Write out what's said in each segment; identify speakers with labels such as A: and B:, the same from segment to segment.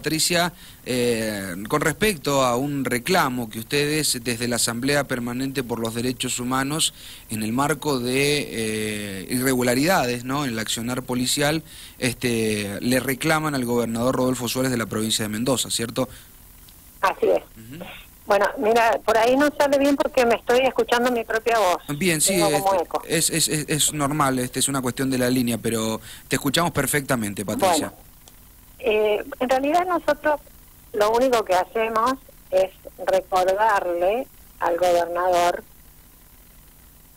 A: Patricia, con respecto a un reclamo que ustedes desde la Asamblea Permanente por los Derechos Humanos, en el marco de irregularidades, ¿no?, en el accionar policial, le reclaman al gobernador Rodolfo Suárez de la provincia de Mendoza, ¿cierto?
B: Así es. Bueno, mira, por ahí no sale bien porque me estoy escuchando mi propia voz.
A: Bien, sí,
B: como eco.
A: es normal, es una cuestión de la línea, pero te escuchamos perfectamente, Patricia.
B: Bueno, en realidad nosotros lo único que hacemos es recordarle al gobernador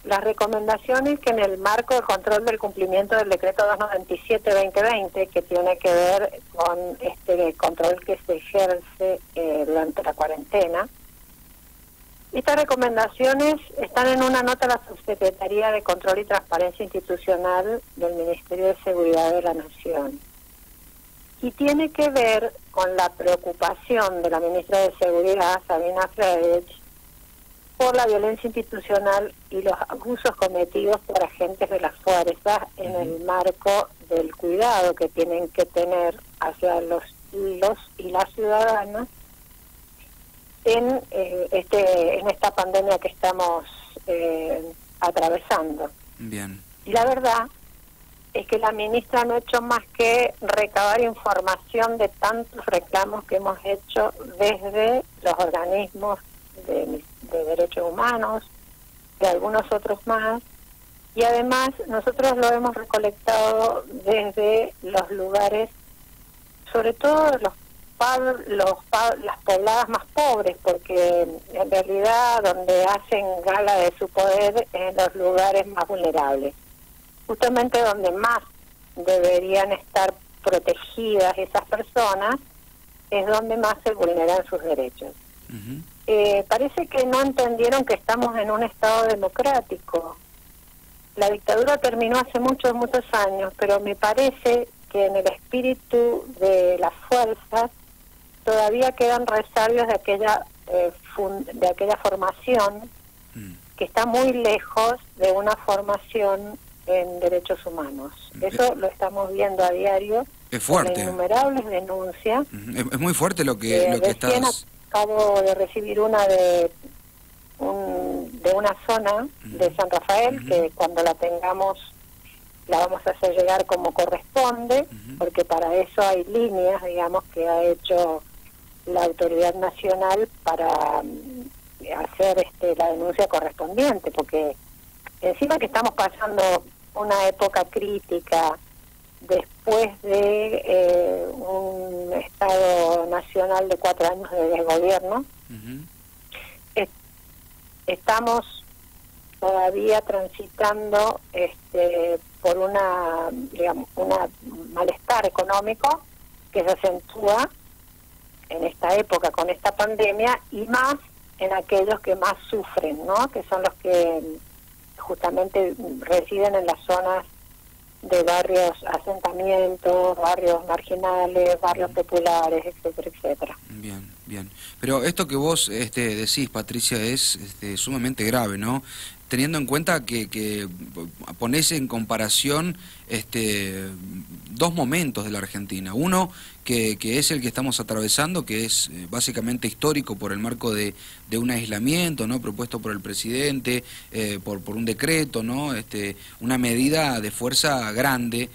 B: las recomendaciones que en el marco del control del cumplimiento del decreto 297-2020, que tiene que ver con este control que se ejerce durante la cuarentena. Estas recomendaciones están en una nota de la Subsecretaría de Control y Transparencia Institucional del Ministerio de Seguridad de la Nación. Y tiene que ver con la preocupación de la ministra de Seguridad, Sabina Fredich, por la violencia institucional y los abusos cometidos por agentes de las fuerzas en el marco del cuidado que tienen que tener hacia los y las ciudadanas en esta pandemia que estamos atravesando.
A: Bien.
B: Y la verdad es que la ministra no ha hecho más que recabar información de tantos reclamos que hemos hecho desde los organismos de derechos humanos, de algunos otros más, y además nosotros lo hemos recolectado desde los lugares, sobre todo las pobladas más pobres, porque en realidad donde hacen gala de su poder es en los lugares más vulnerables, justamente donde más deberían estar protegidas esas personas, es donde más se vulneran sus derechos. Parece que no entendieron que estamos en un Estado democrático. La dictadura terminó hace muchos años, pero me parece que en el espíritu de las fuerzas todavía quedan resabios de aquella formación que está muy lejos de una formación en derechos humanos. Eso lo estamos viendo a diario.
A: Es fuerte.
B: Con innumerables denuncias.
A: Es muy fuerte lo que estás...
B: Acabo de recibir una de una zona de San Rafael, que cuando la tengamos la vamos a hacer llegar como corresponde, porque para eso hay líneas, digamos, que ha hecho la autoridad nacional para hacer la denuncia correspondiente, porque encima que estamos pasando una época crítica después de un Estado nacional de 4 años de desgobierno, estamos todavía transitando por una malestar económico que se acentúa en esta época con esta pandemia, y más en aquellos que más sufren, ¿no?, que son los que justamente residen en las zonas de barrios, asentamientos, barrios marginales, barrios populares, etcétera, etcétera.
A: Bien, bien. Pero esto que vos decís, Patricia, es sumamente grave, ¿no? Teniendo en cuenta que ponés en comparación dos momentos de la Argentina. Uno que es el que estamos atravesando, que es básicamente histórico por el marco de un aislamiento, ¿no?, propuesto por el presidente, por un decreto, ¿no?, una medida de fuerza grande,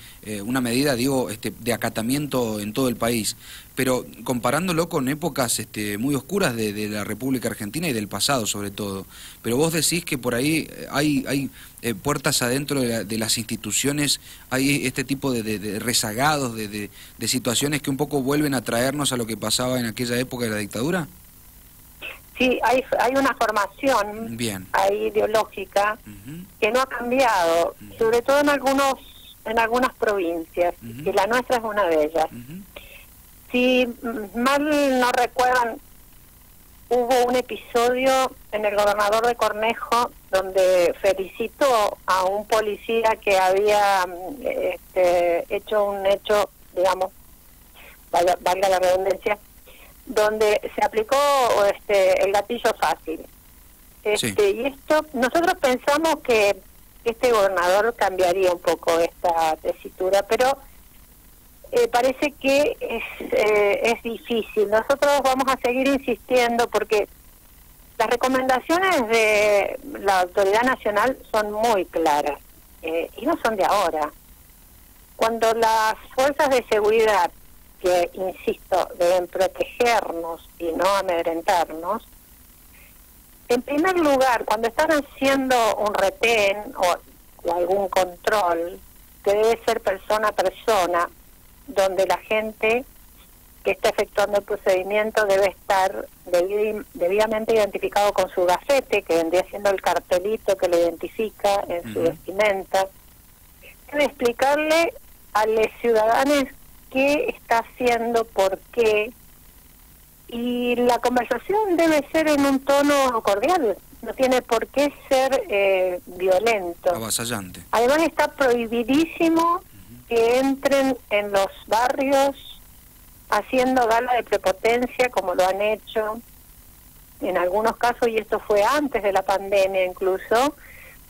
A: una medida, digo, de acatamiento en todo el país. Pero comparándolo con épocas muy oscuras de la República Argentina y del pasado sobre todo. Pero vos decís que por ahí hay puertas adentro de las instituciones, hay este tipo de rezagados, de situaciones que un poco vuelven a traernos a lo que pasaba en aquella época de la dictadura.
B: Sí, hay una formación ideológica que no ha cambiado, sobre todo en algunas provincias, y la nuestra es una de ellas. Si mal no recuerdan, hubo un episodio en el Gobernador de Cornejo donde felicitó a un policía que había hecho un hecho, digamos, valga la redundancia, donde se aplicó el gatillo fácil.
A: Sí.
B: Y esto, nosotros pensamos que este gobernador cambiaría un poco esta tesitura, pero parece que es difícil. Nosotros vamos a seguir insistiendo porque las recomendaciones de la autoridad nacional son muy claras y no son de ahora. Cuando las fuerzas de seguridad, que insisto, deben protegernos y no amedrentarnos, en primer lugar, cuando están haciendo un retén o algún control, que debe ser persona a persona, donde la gente que está efectuando el procedimiento debe estar debidamente identificado con su gafete, que vendría siendo el cartelito que le identifica en su vestimenta. Debe explicarle a los ciudadanos qué está haciendo, por qué, y la conversación debe ser en un tono cordial, no tiene por qué ser violento.
A: Avasallante.
B: Además está prohibidísimo que entren en los barrios haciendo gala de prepotencia, como lo han hecho en algunos casos, y esto fue antes de la pandemia incluso,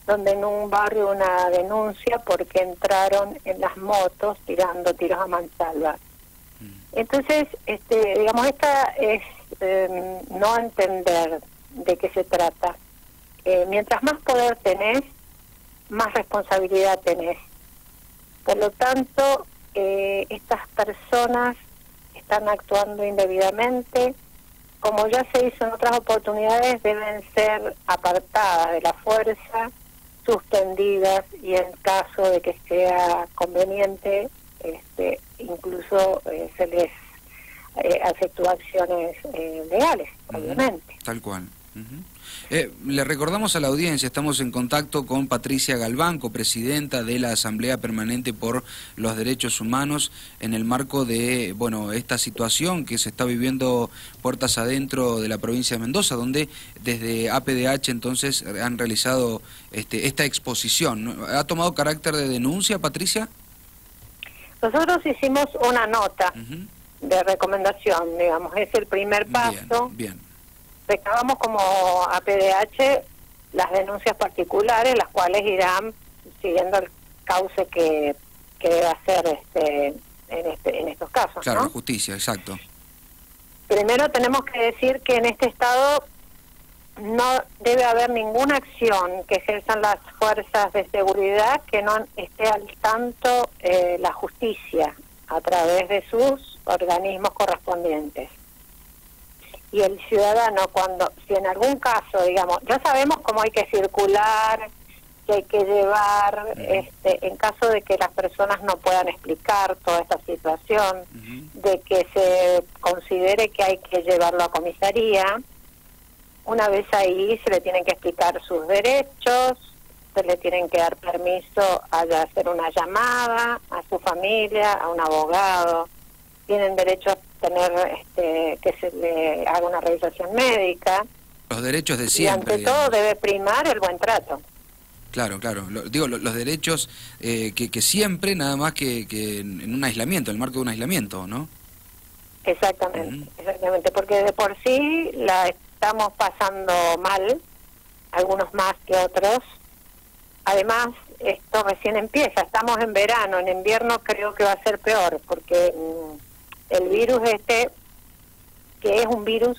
B: donde en un barrio una denuncia porque entraron en las motos tirando tiros a mansalva. Entonces, digamos, esta es no entender de qué se trata. Mientras más poder tenés, más responsabilidad tenés. Por lo tanto, estas personas están actuando indebidamente. Como ya se hizo en otras oportunidades, deben ser apartadas de la fuerza, suspendidas y en caso de que sea conveniente, incluso se les efectúa acciones legales, obviamente.
A: Tal cual. Le recordamos a la audiencia, estamos en contacto con Patricia Galván, copresidenta de la Asamblea Permanente por los Derechos Humanos, en el marco de esta situación que se está viviendo puertas adentro de la provincia de Mendoza, donde desde APDH entonces han realizado esta exposición. ¿Ha tomado carácter de denuncia, Patricia?
B: Nosotros hicimos una nota de recomendación, digamos, es el primer paso.
A: Bien.
B: Recabamos como APDH las denuncias particulares, las cuales irán siguiendo el cauce que debe hacer en estos casos.
A: Claro,
B: ¿no?
A: la justicia, exacto.
B: Primero tenemos que decir que en este estado no debe haber ninguna acción que ejerzan las fuerzas de seguridad que no esté al tanto la justicia a través de sus organismos correspondientes. Y el ciudadano, si en algún caso, digamos, ya sabemos cómo hay que circular, que hay que llevar, en caso de que las personas no puedan explicar toda esta situación, de que se considere que hay que llevarlo a comisaría, una vez ahí se le tienen que explicar sus derechos, se le tienen que dar permiso a hacer una llamada a su familia, a un abogado, tienen derecho a tener que se le haga una revisación médica.
A: Los derechos de siempre.
B: Y ante todo debe primar el buen trato.
A: Claro, los derechos que siempre, nada más que en un aislamiento, en el marco de un aislamiento, ¿no?
B: Exactamente, porque de por sí la estamos pasando mal, algunos más que otros. Además, esto recién empieza, estamos en verano, en invierno creo que va a ser peor, porque el virus que es un virus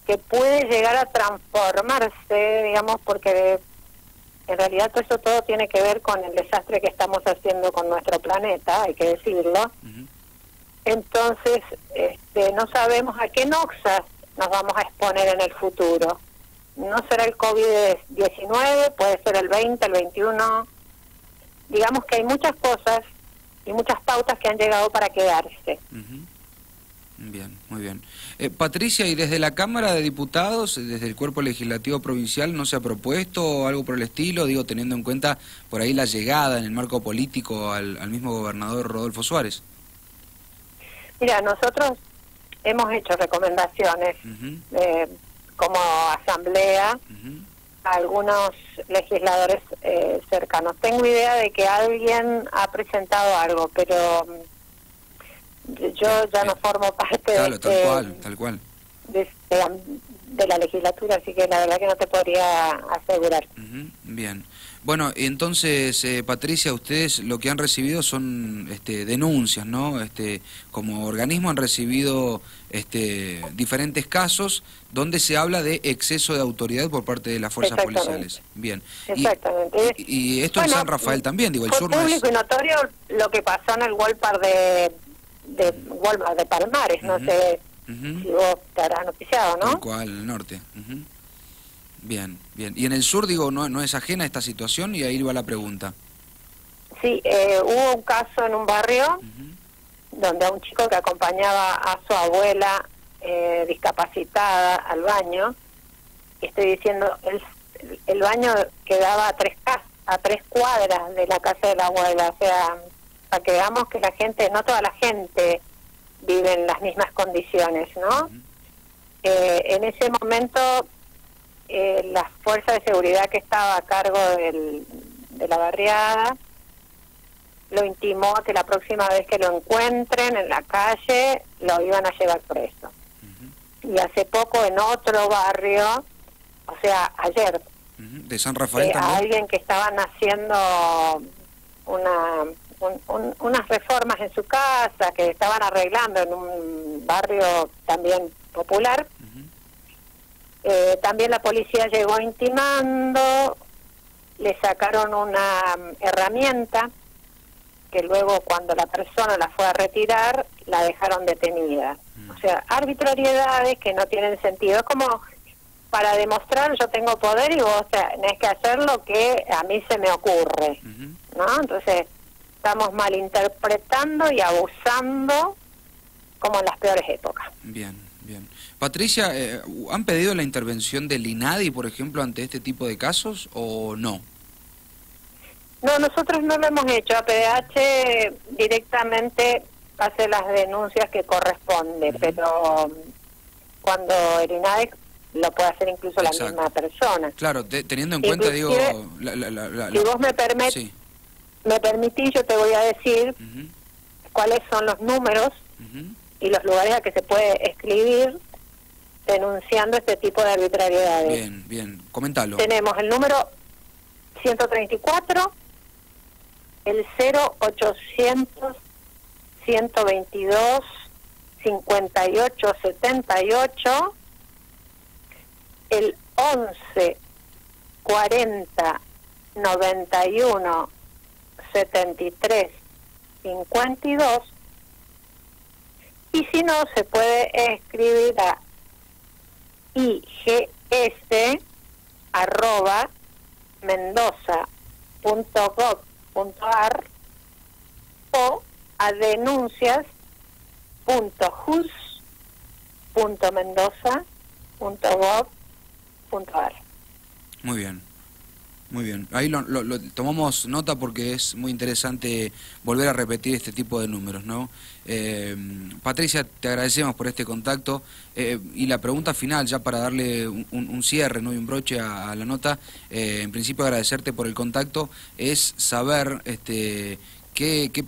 B: que puede llegar a transformarse, digamos, porque en realidad todo tiene que ver con el desastre que estamos haciendo con nuestro planeta, hay que decirlo. Entonces, no sabemos a qué noxas nos vamos a exponer en el futuro. No será el COVID-19, puede ser el 20, el 21. Digamos que hay muchas cosas y muchas pautas que han llegado para quedarse.
A: Bien, muy bien. Patricia, ¿y desde la Cámara de Diputados, desde el Cuerpo Legislativo Provincial, no se ha propuesto algo por el estilo? Digo, teniendo en cuenta por ahí la llegada en el marco político al mismo gobernador Rodolfo Suárez.
B: Mira, nosotros hemos hecho recomendaciones como asamblea a algunos legisladores cercanos. Tengo idea de que alguien ha presentado algo, pero yo ya no formo parte
A: tal cual.
B: De la legislatura, así que la verdad que no te podría asegurar.
A: Bien. Bueno, entonces, Patricia, ustedes lo que han recibido son denuncias, ¿no? Como organismo han recibido diferentes casos donde se habla de exceso de autoridad por parte de las fuerzas policiales. Bien.
B: Exactamente.
A: Y esto en San Rafael también, digo, el
B: fue
A: sur no
B: público
A: es...
B: y notorio lo que pasó en el Walmart de Palmares, no sé si vos te habrás noticiado, ¿no?
A: Tal cual, en el norte. Bien, bien. Y en el sur, digo, no es ajena a esta situación, y ahí va la pregunta.
B: Sí, hubo un caso en un barrio donde a un chico que acompañaba a su abuela discapacitada al baño, estoy diciendo, el baño quedaba a tres cuadras de la casa de la abuela, o sea, para que veamos que la gente, no toda la gente vive en las mismas condiciones, ¿no? En ese momento la fuerza de seguridad que estaba a cargo de la barriada lo intimó a que la próxima vez que lo encuentren en la calle lo iban a llevar preso. Y hace poco en otro barrio, o sea, ayer,
A: de San Rafael también,
B: a alguien que estaban haciendo unas reformas en su casa, que estaban arreglando en un barrio también popular. También la policía llegó intimando, le sacaron una herramienta que luego cuando la persona la fue a retirar la dejaron detenida. O sea, arbitrariedades que no tienen sentido. Es como para demostrar yo tengo poder y vos tenés que hacer lo que a mí se me ocurre, ¿no? Entonces estamos malinterpretando y abusando como en las peores épocas.
A: Bien, bien. Patricia, ¿han pedido la intervención del INADI, por ejemplo, ante este tipo de casos o no?
B: No, nosotros no lo hemos hecho. APDH directamente hace las denuncias que corresponde, pero cuando el INADI lo puede hacer incluso la misma persona.
A: Claro, teniendo en cuenta, digo...
B: Si vos me permitís, yo te voy a decir cuáles son los números y los lugares a que se puede escribir denunciando este tipo de arbitrariedades.
A: Bien, bien, coméntalo.
B: Tenemos el número 134, el 0800 122 5878, el 11 40 91 73 52, y si no, se puede escribir a igs@mendoza.gov.ar o a denuncias.jus.mendoza.gov.ar.
A: Muy bien. Muy bien, ahí lo tomamos nota porque es muy interesante volver a repetir este tipo de números, ¿no? Patricia, te agradecemos por este contacto y la pregunta final, ya para darle un cierre, ¿no? Y un broche a la nota, en principio agradecerte por el contacto, es saber qué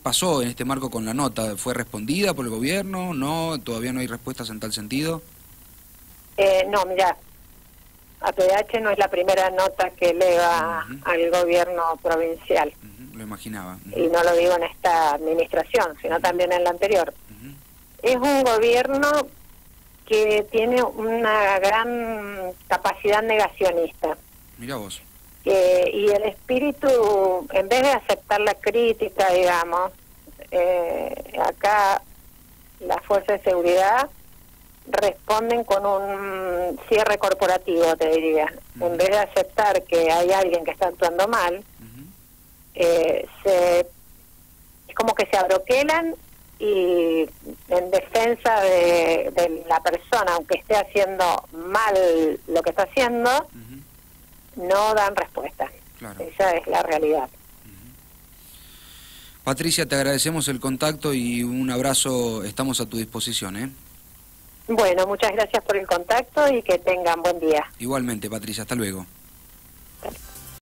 A: pasó en este marco con la nota. ¿Fue respondida por el gobierno? ¿No? ¿Todavía no hay respuestas en tal sentido?
B: No, mira, APDH no es la primera nota que eleva al gobierno provincial.
A: Lo imaginaba.
B: Y no lo digo en esta administración, sino también en la anterior. Es un gobierno que tiene una gran capacidad negacionista.
A: Mirá vos.
B: Y el espíritu, en vez de aceptar la crítica, digamos, acá la fuerza de seguridad responden con un cierre corporativo, te diría. En vez de aceptar que hay alguien que está actuando mal, es como que se abroquelan y en defensa de la persona, aunque esté haciendo mal lo que está haciendo, no dan respuesta. Claro. Esa es la realidad.
A: Patricia, te agradecemos el contacto y un abrazo, estamos a tu disposición, ¿eh?
B: Bueno, muchas gracias por el contacto y que tengan buen día.
A: Igualmente, Patricia, hasta luego.